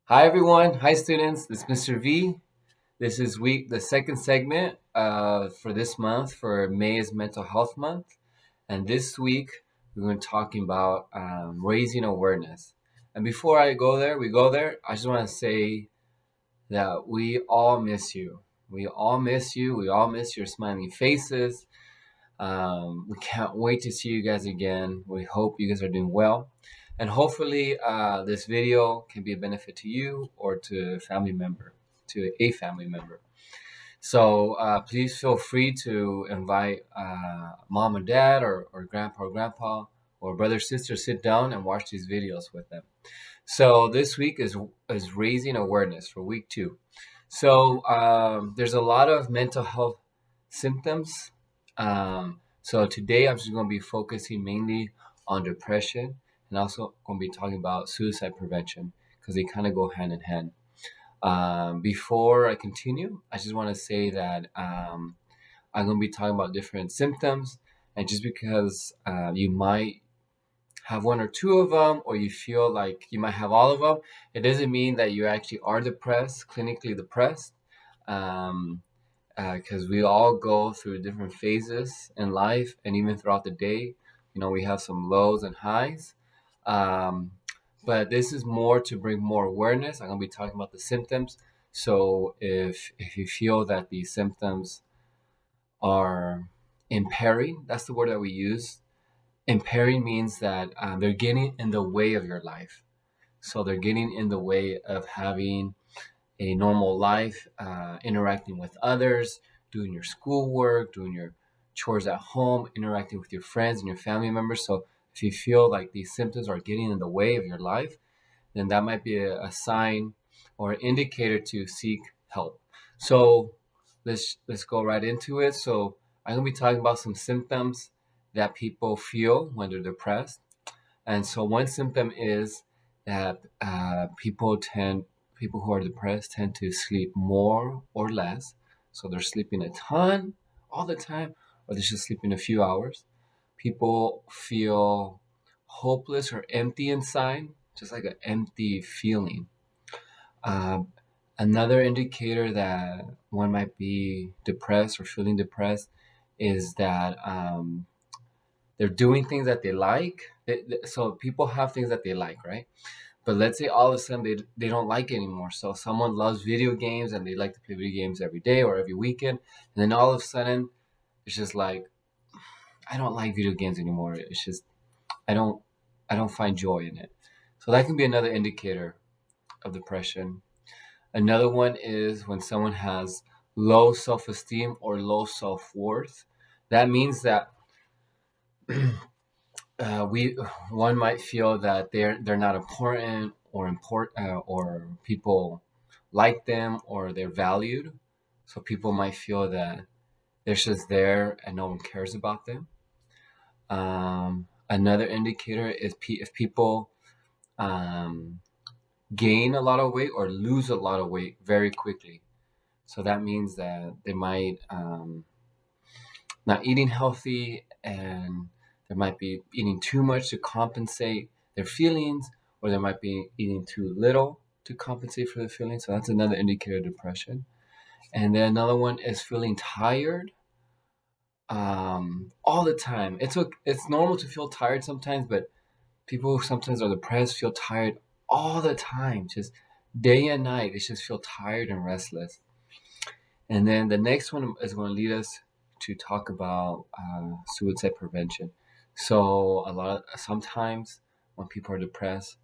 Hi everyone. Hi students. This is Mr. V. This is the second segment for this month. For May is Mental Health Month, and this week we're going to be talking about raising awareness. And before we go there. I just want to say that we all miss you. We all miss you. We all miss your smiling faces. We can't wait to see you guys again. We hope you guys are doing well. And hopefully, this video can be a benefit to you or to a family member. So please feel free to invite mom and dad or grandpa or grandpa or brother, sister, sit down and watch these videos with them. So this week is raising awareness for week 2. So there's a lot of mental health symptoms. So today I'm just going to be focusing mainly on depression and also going to be talking about suicide prevention because they kind of go hand in hand. Before I continue, I just want to say that I'm going to be talking about different symptoms, and just because you might have one or two of them, or you feel like you might have all of them, it doesn't mean that you actually are depressed, clinically depressed. Um, because we all go through different phases in life, and even throughout the day, we have some lows and highs. Um, but this is more to bring more awareness. I'm gonna be talking about the symptoms. So if you feel that these symptoms are impairing, that's the word that we use. Impairing means that they're getting in the way of your life. So they're getting in the way of having a normal life, interacting with others, doing your schoolwork, doing your chores at home, interacting with your friends and your family members. So if you feel like these symptoms are getting in the way of your life, then that might be a sign or an indicator to seek help. So let's go right into it. So I'm gonna be talking about some symptoms that people feel when they're depressed. And so one symptom is that people who are depressed tend to sleep more or less. So they're sleeping a ton all the time, or they're just sleeping a few hours. People feel hopeless or empty inside, just like an empty feeling. Um, Another indicator that one might be depressed or feeling depressed is that they're doing things that they like. So people have things that they like, right? But let's say all of a sudden they don't like it anymore. So someone loves video games and they like to play video games every day or every weekend, and then all of a sudden it's just like, I don't like video games anymore. It's just I don't I don't find joy in it. So that can be another indicator of depression. Another one is when someone has low self-esteem or low self-worth. That means that we one might feel that they're not important or people like them or they're valued. So people might feel that they're just there and no one cares about them. Another indicator is if people um, gain a lot of weight or lose a lot of weight very quickly. So that means that they might not eating healthy, and they might be eating too much to compensate their feelings, or they might be eating too little to compensate for the feelings. So that's another indicator of depression. And then another one is feeling tired all the time. It's normal to feel tired sometimes, but people who sometimes are depressed feel tired all the time, just day and night. They just feel tired and restless. And then the next one is going to lead us to talk about suicide prevention. So sometimes when people are depressed,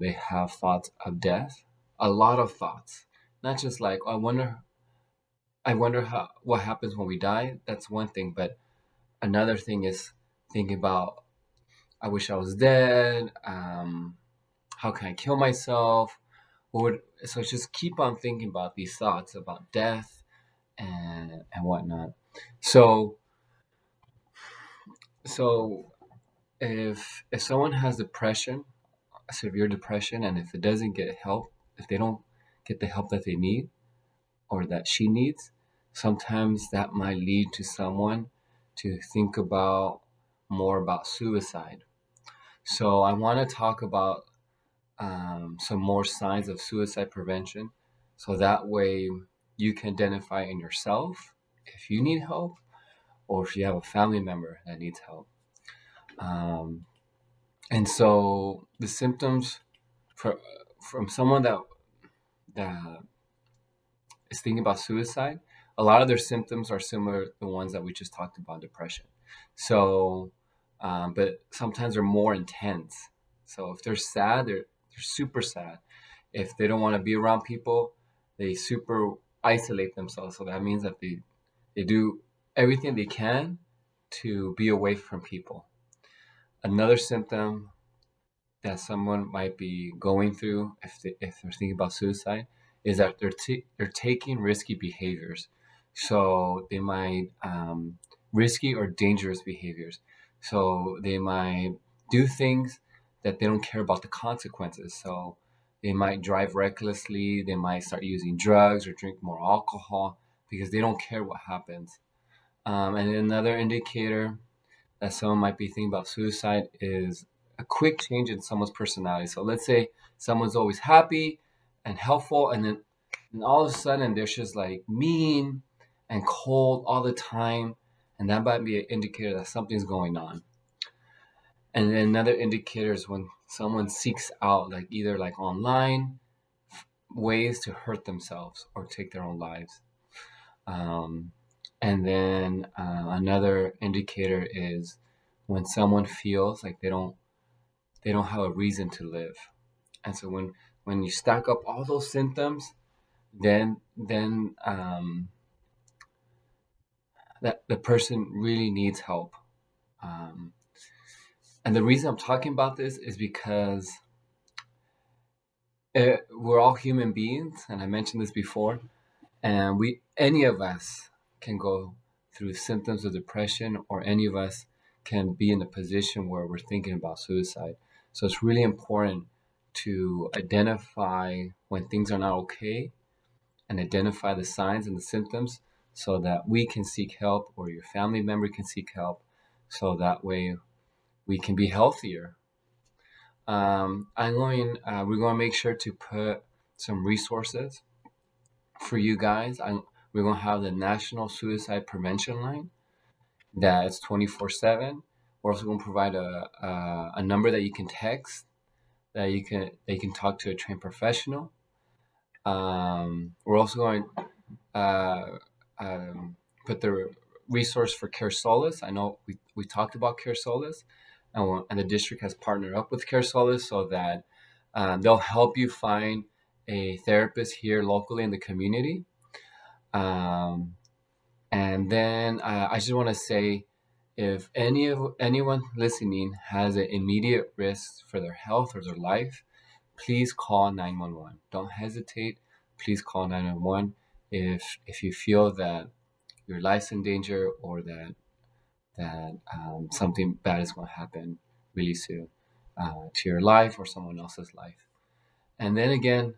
they have thoughts of death. A lot of thoughts, not just like, oh, I wonder what happens when we die. That's one thing, but another thing is thinking about, I wish I was dead. How can I kill myself? So just keep on thinking about these thoughts about death and whatnot. So so if someone has depression, severe depression, and if it doesn't get help, if they don't get the help that they need or that she needs, sometimes that might lead to someone to think about more about suicide. So I want to talk about some more signs of suicide prevention, so that way you can identify in yourself if you need help or if you have a family member that needs help. And so the symptoms for, from someone that is thinking about suicide, a lot of their symptoms are similar to the ones that we just talked about, depression. So, but sometimes they're more intense. So if they're sad, they're super sad. If they don't want to be around people, they super isolate themselves. So that means that they do everything they can to be away from people. Another symptom that someone might be going through if they're thinking about suicide is that they're taking risky behaviors. So they might risky or dangerous behaviors. So they might do things that they don't care about the consequences. So they might drive recklessly. They might start using drugs or drink more alcohol because they don't care what happens. And another indicator that someone might be thinking about suicide is a quick change in someone's personality. So let's say someone's always happy and helpful, and all of a sudden they're just like mean and cold all the time, and that might be an indicator that something's going on. And then another indicator is when someone seeks out, like either like online ways to hurt themselves or take their own lives. Um, and then another indicator is when someone feels like they don't have a reason to live. And so when you stack up all those symptoms, then that the person really needs help. Um, and the reason I'm talking about this is because we're all human beings, and I mentioned this before, and any of us can go through symptoms of depression, or any of us can be in a position where we're thinking about suicide. So it's really important to identify when things are not okay and identify the signs and the symptoms so that we can seek help or your family member can seek help, so that way we can be healthier. We're going to make sure to put some resources for you guys. We're going to have the National Suicide Prevention Line that's 24/7. We're also going to provide a number that you can text, that you can talk to a trained professional. We're also going to put the resource for Care Solace. I know we talked about Care Solace, and the district has partnered up with Care Solace so that they'll help you find a therapist here locally in the community. And then I just want to say, if anyone listening has an immediate risk for their health or their life, please call 911. Don't hesitate. Please call 911 if you feel that your life's in danger or that something bad is going to happen really soon to your life or someone else's life. And then again,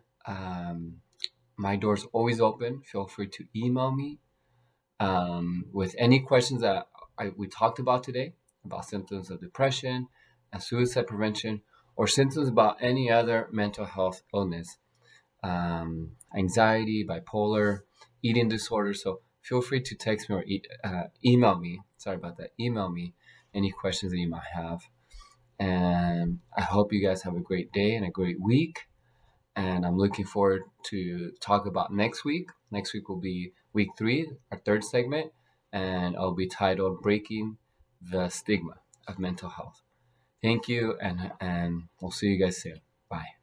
my door's always open. Feel free to email me with any questions that we talked about today, about symptoms of depression and suicide prevention, or symptoms about any other mental health illness, anxiety, bipolar, eating disorder. So feel free to text me or email me. Sorry about that. Email me any questions that you might have. And I hope you guys have a great day and a great week. And I'm looking forward to talk about next week. Next week will be week 3, our third segment, and I'll be titled Breaking the Stigma of Mental Health. Thank you, and we'll see you guys soon. Bye.